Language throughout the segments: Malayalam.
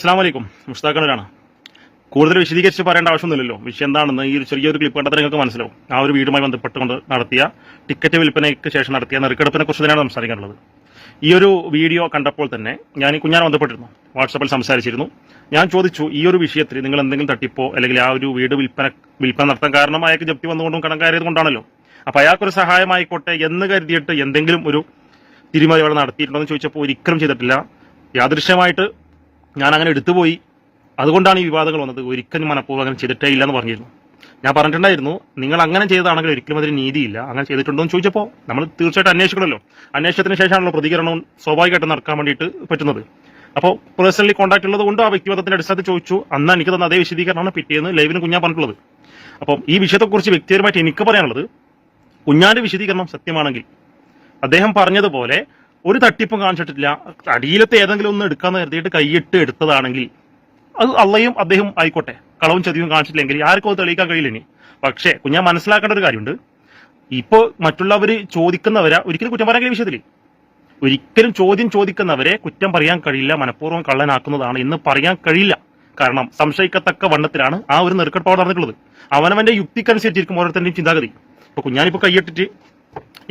അസ്സലാമു അലൈക്കും. മുസ്താഖാണ്. കൂടുതൽ വിശദീകരിച്ച് പറയേണ്ട ആവശ്യമൊന്നുമില്ലല്ലോ. വിഷയം എന്താണെന്ന് ഈ ഒരു ചെറിയൊരു ക്ലിപ്പ് കണ്ടാൽ നിങ്ങൾക്ക് മനസ്സിലാവും. ആ ഒരു വീടുമായി ബന്ധപ്പെട്ടുകൊണ്ട് നടത്തിയ ടിക്കറ്റ് വിൽപ്പനയ്ക്ക് ശേഷം നടത്തിയ നെറുക്കെടുപ്പിനെ കുറിച്ച് തന്നെയാണ് സംസാരിക്കാനുള്ളത്. ഈ ഒരു വീഡിയോ കണ്ടപ്പോൾ തന്നെ ഞാൻ കുഞ്ഞാനെ ബന്ധപ്പെട്ടിരുന്നു, വാട്സാപ്പിൽ സംസാരിച്ചിരുന്നു. ഞാൻ ചോദിച്ചു, ഈ ഒരു വിഷയത്തിൽ നിങ്ങൾ എന്തെങ്കിലും തട്ടിപ്പോ അല്ലെങ്കിൽ ആ ഒരു വീട് വിൽപ്പന നടത്താൻ കാരണം അയാൾക്ക് ജപ്തി വന്നുകൊണ്ടും കടം കയറിയത് കൊണ്ടാണല്ലോ, അപ്പൊ അയാൾക്കൊരു സഹായമായിക്കോട്ടെ എന്ന് കരുതിയിട്ട് എന്തെങ്കിലും ഒരു തിരിമറി അവിടെ നടത്തിയിട്ടുണ്ടോ എന്ന് ചോദിച്ചപ്പോൾ ഒരിക്കലും ചെയ്തിട്ടില്ല. യാദൃശ്യമായിട്ട് ഞാൻ അങ്ങനെ എടുത്തുപോയി, അതുകൊണ്ടാണ് ഈ വിവാദങ്ങൾ വന്നത്. ഒരിക്കലും മനഃപൂർവ്വം അങ്ങനെ ചെയ്തിട്ടേ ഇല്ല എന്ന് പറഞ്ഞിരുന്നു. ഞാൻ പറഞ്ഞിട്ടുണ്ടായിരുന്നു, നിങ്ങൾ അങ്ങനെ ചെയ്തതാണെങ്കിൽ ഒരിക്കലും അതിന് നീതിയില്ല. അങ്ങനെ ചെയ്തിട്ടുണ്ടോ എന്ന് ചോദിച്ചപ്പോൾ നമ്മൾ തീർച്ചയായിട്ടും അന്വേഷിക്കണമല്ലോ. അന്വേഷണത്തിന് ശേഷമാണല്ലോ പ്രതികരണവും സ്വാഭാവികമായിട്ട് നടക്കാൻ വേണ്ടിയിട്ട് പറ്റുന്നത്. അപ്പോൾ പേഴ്സണലി കോൺടാക്ട് ഉള്ളത് കൊണ്ട് ആ വ്യക്തിഗതത്തിന്റെ അടിസ്ഥാനത്തിൽ ചോദിച്ചു. അന്ന് എനിക്ക് തന്ന അതേ വിശദീകരണമാണ് പിറ്റേന്ന് ലൈവിന് കുഞ്ഞാൻ പറഞ്ഞിട്ടുള്ളത്. അപ്പം ഈ വിഷയത്തെക്കുറിച്ച് വ്യക്തിപരമായിട്ട് എനിക്ക് പറയാനുള്ളത്, കുഞ്ഞാന്റെ വിശദീകരണം സത്യമാണെങ്കിൽ അദ്ദേഹം പറഞ്ഞതുപോലെ ഒരു തട്ടിപ്പും കാണിച്ചിട്ടില്ല, അടിയിലത്തെ ഏതെങ്കിലും ഒന്ന് എടുക്കാന്ന് കരുതിയിട്ട് കൈയിട്ട് എടുത്തതാണെങ്കിൽ അത് അള്ളയും അദ്ദേഹം ആയിക്കോട്ടെ, കളവും ചതിയും കാണിച്ചിട്ടില്ലെങ്കിൽ ആർക്കും അത് തെളിയിക്കാൻ കഴിയില്ല. ഇനി പക്ഷേ കുഞ്ഞാൻ മനസ്സിലാക്കേണ്ട ഒരു കാര്യമുണ്ട്, ഇപ്പോ മറ്റുള്ളവര് ചോദിക്കുന്നവരെ ഒരിക്കലും കുറ്റം പറയാൻ കഴിയും. വിഷയത്തിൽ ഒരിക്കലും ചോദ്യം ചോദിക്കുന്നവരെ കുറ്റം പറയാൻ കഴിയില്ല, മനഃപൂർവ്വം കള്ളനാക്കുന്നതാണ് എന്ന് പറയാൻ കഴിയില്ല. കാരണം സംശയിക്കത്തക്ക വണ്ണത്തിലാണ് ആ ഒരു നെറുക്കെടുപ്പ് നടന്നിട്ടുള്ളത്. അവനവന്റെ യുക്തിക്കനുസരിച്ചിരിക്കും ഓരോരുത്തരുടെയും ചിന്താഗതി. ഇപ്പൊ കുഞ്ഞാനിപ്പോ കൈയിട്ടിട്ട്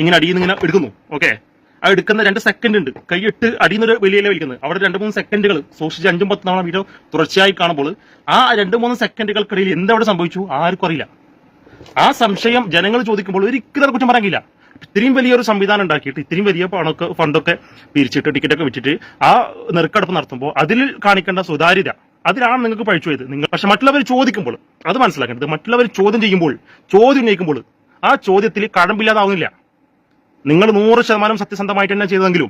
ഇങ്ങനെ അടിയിൽ നിന്ന് ഇങ്ങനെ എടുക്കുന്നു, ഓക്കെ, ആ എടുക്കുന്ന 2 സെക്കൻഡ് ഉണ്ട്, കൈയിട്ട് അടിയുന്നൊരു വലിയ വലിക്കുന്നത്. അവിടെ 2-3 സെക്കൻഡുകൾ സൂക്ഷിച്ച് 5-10 തവണ വീഡിയോ തുടർച്ചയായി കാണുമ്പോൾ ആ 2-3 സെക്കൻഡുകൾക്കിടയിൽ എന്തവിടെ സംഭവിച്ചു ആർക്കും അറിയില്ല. ആ സംശയം ജനങ്ങൾ ചോദിക്കുമ്പോൾ ഒരിക്കലും കുറ്റം പറയാൻ കഴിയില്ല. ഇത്രയും വലിയൊരു സംവിധാനം ഉണ്ടാക്കിയിട്ട് ഇത്രയും വലിയ ഫണ്ടൊക്കെ പിരിച്ചിട്ട് ടിക്കറ്റൊക്കെ വെച്ചിട്ട് ആ നെറുക്കെടുപ്പ് നടത്തുമ്പോൾ അതിൽ കാണിക്കേണ്ട സുതാര്യത, അതിലാണ് നിങ്ങൾക്ക് പഴിച്ചു പോയത് നിങ്ങൾ. പക്ഷെ മറ്റുള്ളവർ ചോദിക്കുമ്പോൾ അത് മനസ്സിലാക്കേണ്ടത്, മറ്റുള്ളവർ ചോദ്യം ചെയ്യുമ്പോൾ, ചോദ്യം ഉന്നയിക്കുമ്പോൾ ആ ചോദ്യത്തിൽ കഴമ്പില്ലാതാവുന്നില്ല. നിങ്ങൾ 100% സത്യസന്ധമായിട്ട് തന്നെ ചെയ്തെങ്കിലും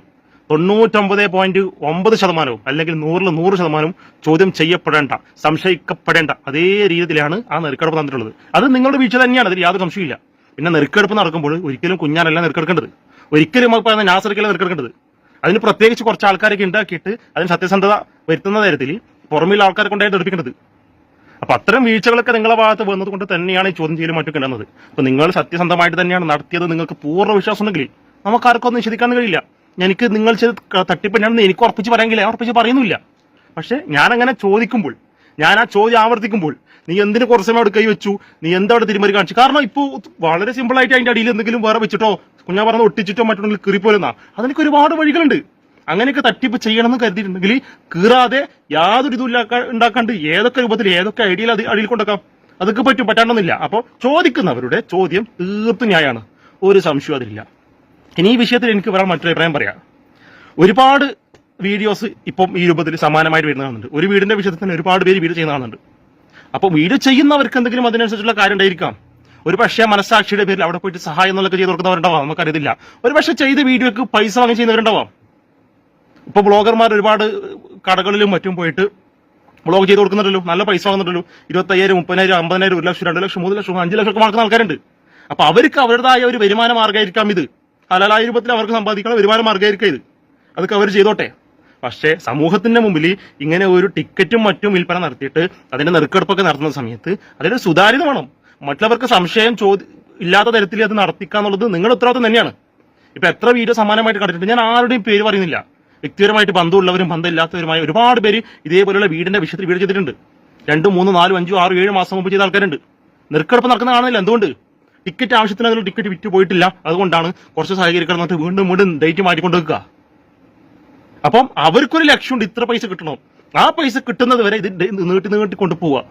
99.9% അല്ലെങ്കിൽ 100% ചോദ്യം ചെയ്യപ്പെടേണ്ട, സംശയിക്കപ്പെടേണ്ട അതേ രീതിയിലാണ് ആ നെറുക്കെടുപ്പ് തന്നിട്ടുള്ളത്. അത് നിങ്ങളുടെ വീഴ്ച തന്നെയാണ്, അതിൽ യാതൊരു സംശയമില്ല. പിന്നെ നെറുക്കെടുപ്പ് നടക്കുമ്പോൾ ഒരിക്കലും കുഞ്ഞാനല്ല നെറുക്കെടുക്കേണ്ടത്, ഒരിക്കലും പറയുന്ന നാസറിക്കല്ല നെറുക്കെടുക്കേണ്ടത്. അതിന് പ്രത്യേകിച്ച് കുറച്ച് ആൾക്കാരൊക്കെ ഉണ്ടാക്കിയിട്ട് അതിന് സത്യസന്ധത വരുത്തുന്ന തരത്തിൽ പുറമെയുള്ള ആൾക്കാരെ കൊണ്ടായിട്ട് എടുപ്പിക്കേണ്ടത്. അപ്പൊ അത്തരം വീഴ്ചകളൊക്കെ നിങ്ങളുടെ ഭാഗത്ത് വന്നത് കൊണ്ട് തന്നെയാണ് ഈ ചോദ്യം ചെയ്യലും മറ്റൊക്കെ ഉണ്ടാകുന്നത്. അപ്പൊ നിങ്ങൾ സത്യസന്ധമായിട്ട് തന്നെയാണ് നടത്തിയത്, നിങ്ങൾക്ക് പൂർണ്ണ വിശ്വാസം ഉണ്ടെങ്കിൽ നമുക്ക് ആർക്കൊന്നും നിഷേധിക്കാൻ കഴിയില്ല. എനിക്ക് നിങ്ങൾ ചെയ്ത് തട്ടിപ്പന്നെയാണെന്ന് എനിക്ക് ഉറപ്പിച്ച് പറയാമെങ്കിൽ ഉറപ്പിച്ച് പറയുന്നില്ല. പക്ഷെ ഞാൻ അങ്ങനെ ചോദിക്കുമ്പോൾ, ഞാൻ ആ ചോദ്യം ആവർത്തിക്കുമ്പോൾ, നീ എന്തിന് കുറച്ച് സമയം അവിടെ കൈ വെച്ചു, നീ എന്തവിടെ തിരിമറി കാണിച്ചു? കാരണം ഇപ്പോൾ വളരെ സിമ്പിൾ ആയിട്ട് അതിന്റെ അടിയിൽ എന്തെങ്കിലും വേറെ വെച്ചിട്ടോ കുഞ്ഞാ പറഞ്ഞ് ഒട്ടിച്ചിട്ടോ മറ്റുണ്ടെങ്കിൽ കീറിപ്പോലെന്നാ, അതിനൊക്കെ ഒരുപാട് വഴികളുണ്ട്. അങ്ങനെയൊക്കെ തട്ടിപ്പ് ചെയ്യണമെന്ന് കരുതിയിട്ടുണ്ടെങ്കിൽ കീറാതെ യാതൊരു ഇതും ഉണ്ടാക്കാണ്ട് ഏതൊക്കെ രൂപത്തിൽ ഏതൊക്കെ ഐഡിയയിൽ അടിയിൽ കൊണ്ടുവെക്കാം, അതൊക്കെ പറ്റാണ്ടെന്നില്ല. അപ്പോൾ ചോദിക്കുന്നവരുടെ ചോദ്യം തീർത്തും ന്യായമാണ്, ഒരു സംശയം അതിലില്ല. ഇനി ഈ വിഷയത്തിൽ എനിക്ക് പറയാൻ മറ്റൊരു അഭിപ്രായം പറയാം. ഒരുപാട് വീഡിയോസ് ഇപ്പം ഈ രൂപത്തിൽ സമാനമായിട്ട് വരുന്ന കാണുന്നുണ്ട്. ഒരു വീടിന്റെ വിഷയത്തിൽ തന്നെ ഒരുപാട് പേര് വീഡിയോ ചെയ്യുന്ന കാണുന്നുണ്ട്. അപ്പോൾ വീഡിയോ ചെയ്യുന്നവർക്ക് എന്തെങ്കിലും അതിനനുസരിച്ചുള്ള കാര്യം ഉണ്ടായിരിക്കാം. ഒരു പക്ഷേ മനസ്സാക്ഷിയുടെ പേരിൽ അവിടെ പോയിട്ട് സഹായം എന്നുള്ളതൊക്കെ ചെയ്ത് കൊടുക്കുന്നവരുണ്ടാവാം, നമുക്കറിയത്തില്ല. ഒരു പക്ഷേ ചെയ്ത വീഡിയോക്ക് പൈസ വാങ്ങി ചെയ്യുന്നവരുണ്ടാവാം. ഇപ്പൊ ബ്ലോഗർമാർ ഒരുപാട് കടകളിലും മറ്റും പോയിട്ട് ബ്ലോഗ് ചെയ്ത് കൊടുക്കുന്നുണ്ടല്ലോ, നല്ല പൈസ വാങ്ങുന്നുണ്ടല്ലോ. 25,000, 30,000, 50,000, 1 ലക്ഷം, 2 ലക്ഷം, 3 ലക്ഷം, 5 ലക്ഷം ഒക്കെ വാങ്ങുന്ന ആൾക്കാരുണ്ട്. അപ്പൊ അവർക്ക് അവരുടേതായ ഒരു വരുമാന മാർഗ്ഗമായിരിക്കാം ഇത്, ഹലാലായ രൂപത്തിൽ അവർക്ക് സമ്പാദിക്കുന്ന വരുമാന മാർഗ്ഗമായിരിക്കാം ഇത്, അതൊക്കെ അവർ ചെയ്തോട്ടെ. പക്ഷേ സമൂഹത്തിന്റെ മുമ്പിൽ ഇങ്ങനെ ഒരു ടിക്കറ്റും മറ്റും വിൽപ്പന നടത്തിയിട്ട് അതിന്റെ നെറുക്കെടുപ്പൊക്കെ നടത്തുന്ന സമയത്ത് അതിന്റെ സുതാര്യത വേണം. മറ്റുള്ളവർക്ക് സംശയം ഇല്ലാത്ത തരത്തിൽ അത് നടത്തിക്കാന്നുള്ളത് നിങ്ങളുടെ ഉത്തരവാദിത്വം തന്നെയാണ്. ഇപ്പൊ എത്ര വീഡിയോ സമാനമായിട്ട് കണ്ടിട്ടുണ്ട്, ഞാൻ ആരുടെയും പേര് പറയുന്നില്ല. വ്യക്തിപരമായിട്ട് ബന്ധമുള്ളവരും ബന്ധമില്ലാത്തവരുമായ ഒരുപാട് പേര് ഇതേപോലെയുള്ള വീടിന്റെ വിഷയത്തിൽ വീട് ചെയ്തിട്ടുണ്ട്. 2, 3, 4, 5, 6, 7 മാസം മുമ്പ് ചെയ്ത ആൾക്കാരുണ്ട്. നെറുക്കെടുപ്പ് നടക്കുന്ന കാണുന്നില്ല. എന്തുകൊണ്ട്? ടിക്കറ്റ് ആവശ്യത്തിന് അതിൽ ടിക്കറ്റ് വിറ്റ് പോയിട്ടില്ല, അതുകൊണ്ടാണ് കുറച്ച് സഹകരിക്കണം എന്നിട്ട് വീണ്ടും ഡേറ്റ് മാറ്റിക്കൊണ്ട് വെക്കുക. അപ്പം അവർക്കൊരു ലക്ഷ്യമുണ്ട്, ഇത്ര പൈസ കിട്ടണം, ആ പൈസ കിട്ടുന്നത് വരെ ഇത് നീട്ടി കൊണ്ടുപോവുക.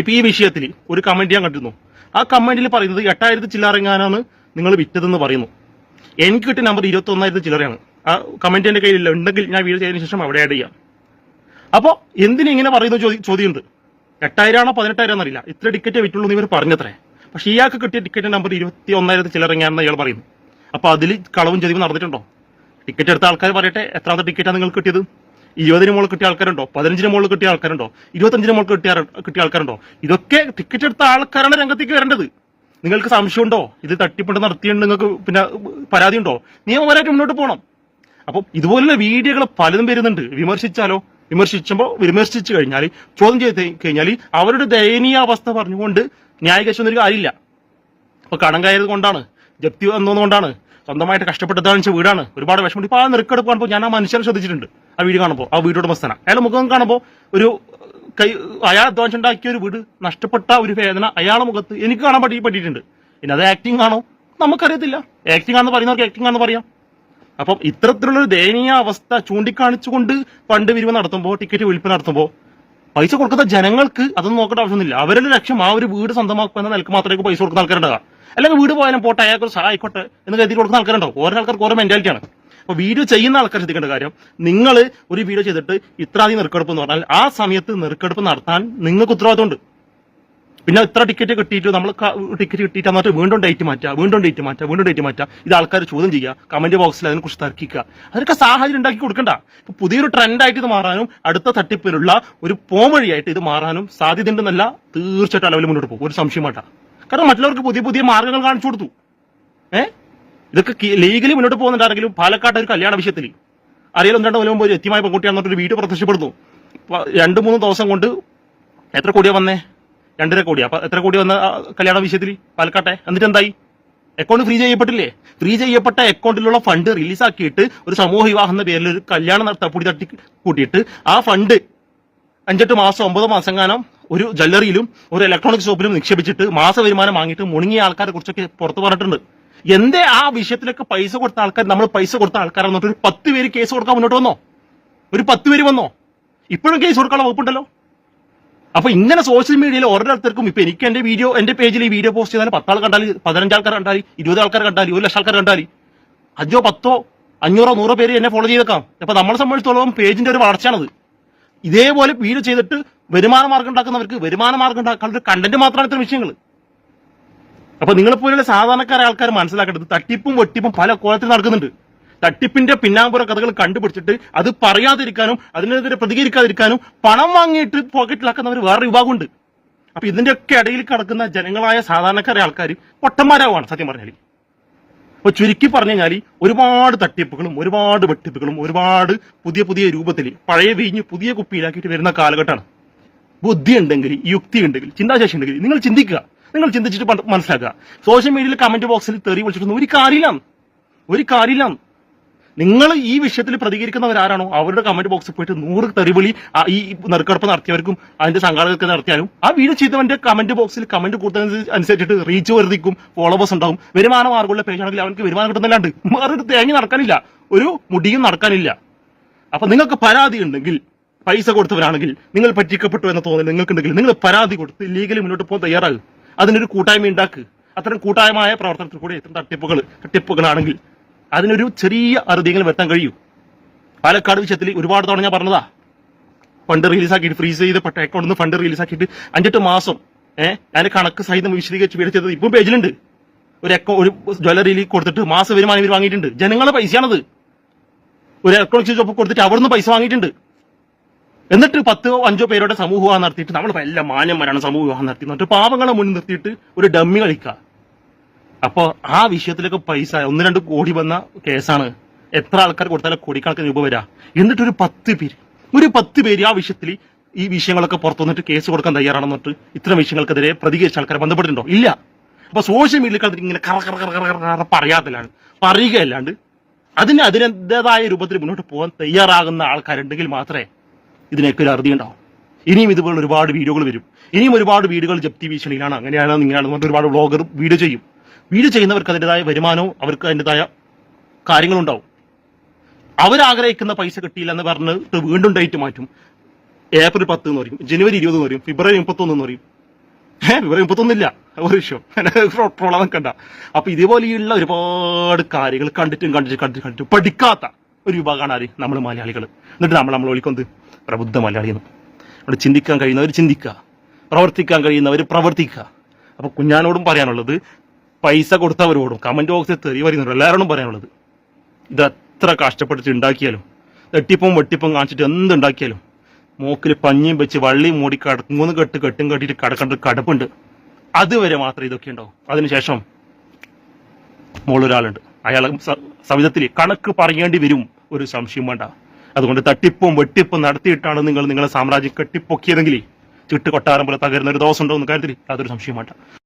ഇപ്പൊ ഈ വിഷയത്തിൽ ഒരു കമന്റ് ഞാൻ കണ്ടിരുന്നു. ആ കമന്റിൽ പറയുന്നത് 8,000 ചില്ലറങ്ങാനാണ് നിങ്ങൾ വിറ്റതെന്ന് പറയുന്നു. എനിക്ക് കിട്ടിയ നമ്പർ 21,000 ചില്ലറയാണ്. ആ കമന്റ് എന്റെ കയ്യിലില്ല, ഉണ്ടെങ്കിൽ ഞാൻ വീഡിയോ ചെയ്തതിനു ശേഷം അവിടെ ആഡ് ചെയ്യാം. അപ്പോ എന്തിനിങ്ങനെ പറയുന്ന ചോദ്യമുണ്ട്. 8,000 ആണോ 18,000 എന്നറിയില്ല, ഇത്ര ടിക്കറ്റ് വിറ്റുള്ളൂ എന്ന് ഇവർ പറഞ്ഞത്രേ. പക്ഷെ ഇയാൾക്ക് കിട്ടിയ ടിക്കറ്റ് നമ്പർ 21,000 ചില്ലറങ്ങാണെന്ന് ഇയാൾ പറയുന്നു. അപ്പൊ അതിൽ കളവും ചതിവും നടന്നിട്ടുണ്ടോ? ടിക്കറ്റ് എടുത്ത ആൾക്കാർ പറയട്ടെ, എത്രാമത്തെ ടിക്കറ്റാണ് നിങ്ങൾക്ക് കിട്ടിയത്? 20-ന് മുകളിൽ കിട്ടിയ ആൾക്കാരുണ്ടോ? 15-ന് മുകളിൽ കിട്ടിയ ആൾക്കാരുണ്ടോ? 25-ന് മുകളിൽ കിട്ടിയ ആൾക്കാരുണ്ടോ? ഇതൊക്കെ ടിക്കറ്റ് എടുത്ത ആൾക്കാരാണ് രംഗത്തേക്ക് വരേണ്ടത്. നിങ്ങൾക്ക് സംശയമുണ്ടോ ഇത് തട്ടിപ്പുണ്ട് നടത്തിയുണ്ട്, നിങ്ങൾക്ക് പിന്നെ പരാതി ഉണ്ടോ? നിയമപരമായിട്ട് മുന്നോട്ട് പോകണം. അപ്പൊ ഇതുപോലുള്ള വീഡിയോകൾ പലതും വരുന്നുണ്ട്. വിമർശിച്ചു കഴിഞ്ഞാൽ, ചോദ്യം ചെയ്ത് കഴിഞ്ഞാൽ അവരുടെ ദയനീയ അവസ്ഥ പറഞ്ഞുകൊണ്ട് ന്യായീകരിച്ചൊന്നും കാര്യമില്ല. അപ്പൊ കടം കയറിയത് കൊണ്ടാണ്, ജപ്തി വന്നതുകൊണ്ടാണ്, സ്വന്തമായിട്ട് കഷ്ടപ്പെട്ടതാണ് വീടാണ്, ഒരുപാട് വിഷമം. ഇപ്പൊ ആ നെറുക്കെടുപ്പ് കാണുമ്പോൾ ഞാൻ ആ മനുഷ്യരെ ശ്രദ്ധിച്ചിട്ടുണ്ട്. ആ വീട് കാണുമ്പോൾ ആ വീട് ഉടമസ്ഥന അയാളുടെ മുഖം കാണുമ്പോൾ ഒരു അയാൾ അധ്വാനിച്ചുണ്ടാക്കിയ ഒരു വീട് നഷ്ടപ്പെട്ട ഒരു വേദന അയാളുടെ മുഖത്ത് എനിക്ക് കാണാൻ പറ്റിയിട്ടുണ്ട്. പിന്നെ അത് ആക്ടിങ് ആണോ നമുക്കറിയത്തില്ല. ആക്ടിങ് ആണെന്ന് പറയുന്നവർക്ക് ആക്ടിങ് ആണെന്ന് പറയാം. അപ്പം ഇത്തരത്തിലുള്ളൊരു ദയനീയ അവസ്ഥ ചൂണ്ടിക്കാണിച്ചുകൊണ്ട് ഫണ്ട് പിരിവ് നടത്തുമ്പോൾ ടിക്കറ്റ് വിൽപ്പന നടത്തുമ്പോൾ പൈസ കൊടുക്കുന്ന ജനങ്ങൾക്ക് അതൊന്നും നോക്കേണ്ട ആവശ്യമൊന്നുമില്ല. അവരുടെ ലക്ഷ്യം ആ ഒരു വീട് സ്വന്തമാക്കുക എന്ന നിലക്ക് മാത്രമേ പൈസ കൊടുക്കുന്ന ആൾക്കാരുണ്ടാകുക. അല്ലെങ്കിൽ വീട് പോയാലും പോട്ടെ അയാൾക്ക് സഹായിക്കോട്ടെ എന്ന് കരുതി കൊടുക്കുന്ന ആൾക്കാരുണ്ടാവും. ഓരോ ആൾക്കാർക്ക് ഓരോ മെന്റാലിറ്റിയാണ്. അപ്പൊ വീഡിയോ ചെയ്യുന്ന ആൾക്കാർ ശ്രദ്ധിക്കേണ്ട കാര്യം, നിങ്ങൾ ഒരു വീഡിയോ ചെയ്തിട്ട് ഇത്രാധികം നെറുക്കെടുപ്പ് എന്ന് പറഞ്ഞാൽ ആ സമയത്ത് നെറുക്കെടുപ്പ് നടത്താൻ നിങ്ങൾക്ക് ഉത്തരവാദിത്തമുണ്ട്. പിന്നെ ഇത്ര ടിക്കറ്റ് കിട്ടിയിട്ട് നമ്മൾ ടിക്കറ്റ് കിട്ടിയിട്ട് എന്നിട്ട് വീണ്ടും ഡേറ്റ് മാറ്റുക, ഇത് ആൾക്കാർ ചോദ്യം ചെയ്യുക, കമന്റ് ബോക്സിൽ അതിനെക്കുറിച്ച് തർക്കിക്കുക, അതൊക്കെ സാഹചര്യം ഉണ്ടാക്കി കൊടുക്കണ്ട. ഇപ്പൊ പുതിയൊരു ട്രെൻഡായിട്ട് ഇത് മാറാനും അടുത്ത തട്ടിപ്പിനുള്ള ഒരു പോംവഴിയായിട്ട് ഇത് മാറാനും സാധ്യതയുണ്ടെന്നല്ല തീർച്ചയായിട്ടും അളവിൽ മുന്നോട്ട് പോകും, ഒരു സംശയം വേണ്ട. കാരണം മറ്റുള്ളവർക്ക് പുതിയ പുതിയ മാർഗ്ഗങ്ങൾ കാണിച്ചു കൊടുത്തു. ഇതൊക്കെ ലീഗലി മുന്നോട്ട് പോകുന്നുണ്ടാണെങ്കിലും പാലക്കാട് ഒരു കല്യാണ വിഷയത്തിൽ അറിയാലോ 2 കൊല്ലം മുമ്പ് ഒരു എത്തിയമായ പെൺകുട്ടിയാണെന്നൊരു വീഡിയോ പ്രത്യക്ഷപ്പെടുന്നു. 2-3 ദിവസം കൊണ്ട് എത്ര കോടിയാ വന്നേ? 2.5 കോടി. അപ്പൊ എത്ര കോടി വന്ന കല്യാണ വിഷയത്തിൽ പാലക്കാട്ടെ? എന്നിട്ട് എന്തായി? Account free ചെയ്യപ്പെട്ടില്ലേ? ഫ്രീ ചെയ്യപ്പെട്ട അക്കൗണ്ടിലുള്ള ഫണ്ട് റിലീസാക്കിയിട്ട് ഒരു സമൂഹ വിവാഹം എന്ന പേരിൽ ഒരു കല്യാണം തട്ടി കൂട്ടിയിട്ട് ആ ഫണ്ട് 5-8 മാസം 9 മാസം കാലം ഒരു ജ്വല്ലറിയിലും ഒരു ഇലക്ട്രോണിക് ഷോപ്പിലും നിക്ഷേപിച്ചിട്ട് മാസ വരുമാനം വാങ്ങിയിട്ട് മുണങ്ങിയ ആൾക്കാരെ കുറിച്ചൊക്കെ പുറത്തു പറഞ്ഞിട്ടുണ്ട്. എന്തേ ആ വിഷയത്തിലൊക്കെ പൈസ കൊടുത്ത ആൾക്കാർ, നമ്മൾ പൈസ കൊടുത്ത ആൾക്കാരെന്നിട്ട് ഒരു 10 പേര് കേസ് കൊടുക്കാൻ മുന്നോട്ട് വന്നോ? ഒരു 10 പേര് വന്നോ? ഇപ്പോഴും കേസ് കൊടുക്കാനുള്ള വകുപ്പുണ്ടല്ലോ. അപ്പൊ ഇങ്ങനെ സോഷ്യൽ മീഡിയയിൽ ഓരോരുത്തർക്കും ഇപ്പൊ എനിക്ക് എന്റെ പേജിൽ ഈ വീഡിയോ പോസ്റ്റ് ചെയ്താൽ 10 ആൾ കണ്ടാൽ, 15 ആൾക്കാർ കണ്ടാൽ, 20 ആൾക്കാർ കണ്ടാൽ, 1 ലക്ഷം ആൾക്കാർ കണ്ടാൽ 5, 10, 500, 100 പേര് എന്നെ ഫോളോ ചെയ്തേക്കാം. അപ്പൊ നമ്മളെ സംബന്ധിച്ചിടത്തോളം പേജിന്റെ ഒരു വളർച്ചയാണത്. ഇതേപോലെ വീഡിയോ ചെയ്തിട്ട് വരുമാന മാർഗം ഉണ്ടാക്കുന്നവർക്ക് വരുമാന മാർഗം ഉണ്ടാക്കാനുള്ള കണ്ടന്റ് മാത്രമാണ് ഇത്തരം വിഷയങ്ങൾ. അപ്പൊ നിങ്ങളെപ്പോലുള്ള സാധാരണക്കാരായ ആൾക്കാർ മനസ്സിലാക്കേണ്ടത് തട്ടിപ്പും വെട്ടിപ്പും പല കോലത്തിൽ നടക്കുന്നുണ്ട്. തട്ടിപ്പിന്റെ പിന്നാമ്പുറ കഥകൾ കണ്ടുപിടിച്ചിട്ട് അത് പറയാതിരിക്കാനും അതിനെതിരെ പ്രതികരിക്കാതിരിക്കാനും പണം വാങ്ങിയിട്ട് പോക്കറ്റിലാക്കുന്നവർ വേറെ വിഭാഗമുണ്ട്. അപ്പൊ ഇതിന്റെയൊക്കെ ഇടയിൽ കിടക്കുന്ന ജനങ്ങളായ സാധാരണക്കാരായ ആൾക്കാർ പൊട്ടന്മാരാവാണ് സത്യം പറഞ്ഞാൽ. അപ്പൊ ചുരുക്കി പറഞ്ഞു കഴിഞ്ഞാൽ ഒരുപാട് തട്ടിപ്പുകളും ഒരുപാട് വെട്ടിപ്പുകളും ഒരുപാട് പുതിയ പുതിയ രൂപത്തിൽ പഴയ വീഞ്ഞ് പുതിയ കുപ്പിയിലാക്കിയിട്ട് വരുന്ന കാലഘട്ടമാണ്. ബുദ്ധി ഉണ്ടെങ്കിൽ, യുക്തി ഉണ്ടെങ്കിൽ, ചിന്താശേഷി ഉണ്ടെങ്കിൽ നിങ്ങൾ ചിന്തിക്കുക, നിങ്ങൾ ചിന്തിച്ചിട്ട് മനസ്സിലാക്കുക. സോഷ്യൽ മീഡിയയിൽ കമന്റ് ബോക്സിൽ തെറി വിളിച്ചിട്ടൊന്നും ഒരു കാര്യമില്ല. നിങ്ങൾ ഈ വിഷയത്തിൽ പ്രതികരിക്കുന്നവരാരാണോ അവരുടെ കമന്റ് ബോക്സിൽ പോയിട്ട് 100 തെറിവിളി ഈ നെറുക്കെടുപ്പ് നടത്തിയവർക്കും അതിന്റെ സംഘാടകർക്ക് നടത്തിയാലും ആ വീഡിയോ ചെയ്തവന്റെ കമന്റ് ബോക്സിൽ കമന്റ് കൂട്ടുന്നതിന് അനുസരിച്ചിട്ട് റീച്ച് വർദ്ധിക്കും, ഫോളോവേഴ്സ് ഉണ്ടാവും, വരുമാന മാർഗമുള്ള പേജാണെങ്കിൽ അവർക്ക് വരുമാനം കിട്ടുന്നില്ലാണ്ട് വേറൊരു തേങ്ങ നടക്കാനില്ല, ഒരു മുടിയും നടക്കാനില്ല. അപ്പൊ നിങ്ങൾക്ക് പരാതി ഉണ്ടെങ്കിൽ, പൈസ കൊടുത്തവരാണെങ്കിൽ, നിങ്ങൾ പറ്റിക്കപ്പെട്ടു എന്ന തോന്നൽ നിങ്ങൾക്കുണ്ടെങ്കിൽ നിങ്ങൾ പരാതി കൊടുത്ത് ലീഗലി മുന്നോട്ട് പോകാൻ തയ്യാറാകും. അതിനൊരു കൂട്ടായ്മ ഉണ്ടാക്കുക. അത്തരം കൂട്ടായ്മമായ പ്രവർത്തനത്തിൽ കൂടി ഇത്തരം തട്ടിപ്പുകളാണെങ്കിൽ അതിനൊരു ചെറിയ അറുതിയെങ്കിലും വരുത്താൻ കഴിയും. പാലക്കാട് വിഷയത്തിൽ ഒരുപാട് തവണ ഞാൻ പറഞ്ഞതാ, ഫണ്ട് റിലീസാക്കിയിട്ട് ഫ്രീസ് ചെയ്തപ്പെട്ട അക്കൗണ്ടിൽ നിന്ന് ഫണ്ട് റിലീസാക്കിയിട്ട് 5-8 മാസം ഞാൻ കണക്ക് സഹിതം വിശദീകരിച്ച് വീട് ചെയ്തത് ഇപ്പം പേജിലുണ്ട്. ഒരു ജ്വല്ലറിയിൽ കൊടുത്തിട്ട് മാസ വരുമാനം ഇവർ വാങ്ങിയിട്ടുണ്ട്. ജനങ്ങളുടെ പൈസയാണത്. ഒരു ഇലക്ട്രോണിക്സ് ഷോപ്പ് കൊടുത്തിട്ട് അവിടുന്ന് പൈസ വാങ്ങിയിട്ടുണ്ട്. എന്നിട്ട് 10-5 പേരുടെ സമൂഹ വിവാഹം നടത്തിയിട്ട് നമ്മൾ എല്ലാം മാന്യന്മാരാണ് സമൂഹ വിവാഹം നടത്തി എന്നിട്ട് പാവങ്ങളെ മുന്നിൽ നിർത്തിയിട്ട് ഒരു ഡമ്മി കളിക്കുക. അപ്പൊ ആ വിഷയത്തിലൊക്കെ പൈസ 1-2 കോടി വന്ന കേസാണ്. എത്ര ആൾക്കാർ കൊടുത്താലും കോടിക്കണക്കിന് രൂപ വരാ. എന്നിട്ടൊരു 10 പേര് ആ വിഷയത്തിൽ ഈ വിഷയങ്ങളൊക്കെ പുറത്തു വന്നിട്ട് കേസ് കൊടുക്കാൻ തയ്യാറാണെന്നിട്ട് ഇത്തരം വിഷയങ്ങൾക്കെതിരെ പ്രതികരിച്ച ആൾക്കാരെ ബന്ധപ്പെട്ടിട്ടുണ്ടോ? ഇല്ല. അപ്പൊ സോഷ്യൽ മീഡിയയിൽ ഇങ്ങനെ പറയാത്തല്ലാണ്ട് പറയുകയല്ലാണ്ട് അതിൻ്റെതായ രൂപത്തിൽ മുന്നോട്ട് പോകാൻ തയ്യാറാകുന്ന ആൾക്കാരുണ്ടെങ്കിൽ മാത്രമേ ഇതിനൊക്കെ ഒരു അറുതി ഉണ്ടാവും. ഇനിയും ഇതുപോലെ ഒരുപാട് വീഡിയോകൾ വരും. ഇനിയും ഒരുപാട് വീടുകൾ ജപ്തി ഭീഷണിയിലാണ്, അങ്ങനെയാണ് ഇങ്ങനെയാണ് ഒരുപാട് വ്ളോഗർ വീഡിയോ ചെയ്യും. വീഡിയോ ചെയ്യുന്നവർക്ക് അതിൻ്റെതായ വരുമാനവും അവർക്ക് അതിൻ്റെതായ കാര്യങ്ങളുണ്ടാവും. അവരാഗ്രഹിക്കുന്ന പൈസ കിട്ടിയില്ല എന്ന് പറഞ്ഞിട്ട് വീണ്ടും ഡേറ്റ് മാറ്റും. ഏപ്രിൽ 10 എന്ന് പറയും, ജനുവരി 20 എന്ന് പറയും, ഫെബ്രുവരി 31 എന്ന് പറയും. ഫെബ്രുവരി 31 ഇല്ല, ഒരു വിഷയം പ്രോളാൻ കണ്ട. അപ്പൊ ഇതേപോലെയുള്ള ഒരുപാട് കാര്യങ്ങൾ കണ്ടിട്ടും പഠിക്കാത്ത ഒരു വിഭാഗമാണ് ആര്? നമ്മൾ മലയാളികൾ. എന്നിട്ട് നമ്മൾ വിളിക്കുന്നത് പ്രബുദ്ധ മലയാളിയെന്ന്. അവിടെ ചിന്തിക്കാൻ കഴിയുന്നവർ ചിന്തിക്കുക, പ്രവർത്തിക്കാൻ കഴിയുന്നവർ പ്രവർത്തിക്കുക. അപ്പൊ കുഞ്ഞാനോടും പറയാനുള്ളത്, പൈസ കൊടുത്തവരോടും കമന്റ് ബോക്സിൽ തെറി പറയുന്നവരും എല്ലാവരോടും പറയാനുള്ളത്, ഇത് എത്ര കഷ്ടപ്പെട്ടിട്ട് ഉണ്ടാക്കിയാലും, വെട്ടിപ്പും കാണിച്ചിട്ട് എന്തുണ്ടാക്കിയാലും മൂക്കിൽ പഞ്ഞിയും വെച്ച് വള്ളി മൂടി 3 കെട്ടും കെട്ടിയിട്ട് കിടക്കേണ്ട കടപ്പുണ്ട്. അതുവരെ മാത്രമേ ഇതൊക്കെ ഉണ്ടാവും. അതിനുശേഷം മോളൊരാളുണ്ട്, അയാൾ സവിധത്തിൽ കണക്ക് പറയേണ്ടി വരും, ഒരു സംശയം വേണ്ട. അതുകൊണ്ട് തട്ടിപ്പും വെട്ടിപ്പും നടത്തിയിട്ടാണ് നിങ്ങളെ സാമ്രാജ്യം കെട്ടിപ്പൊക്കിയതെങ്കിൽ ചുട്ട് കൊട്ടാരം പോലെ തകരുന്ന ഒരു ദിവസം ഉണ്ടാവുന്ന കാര്യത്തിൽ യാതൊരു സംശയം വേണ്ട.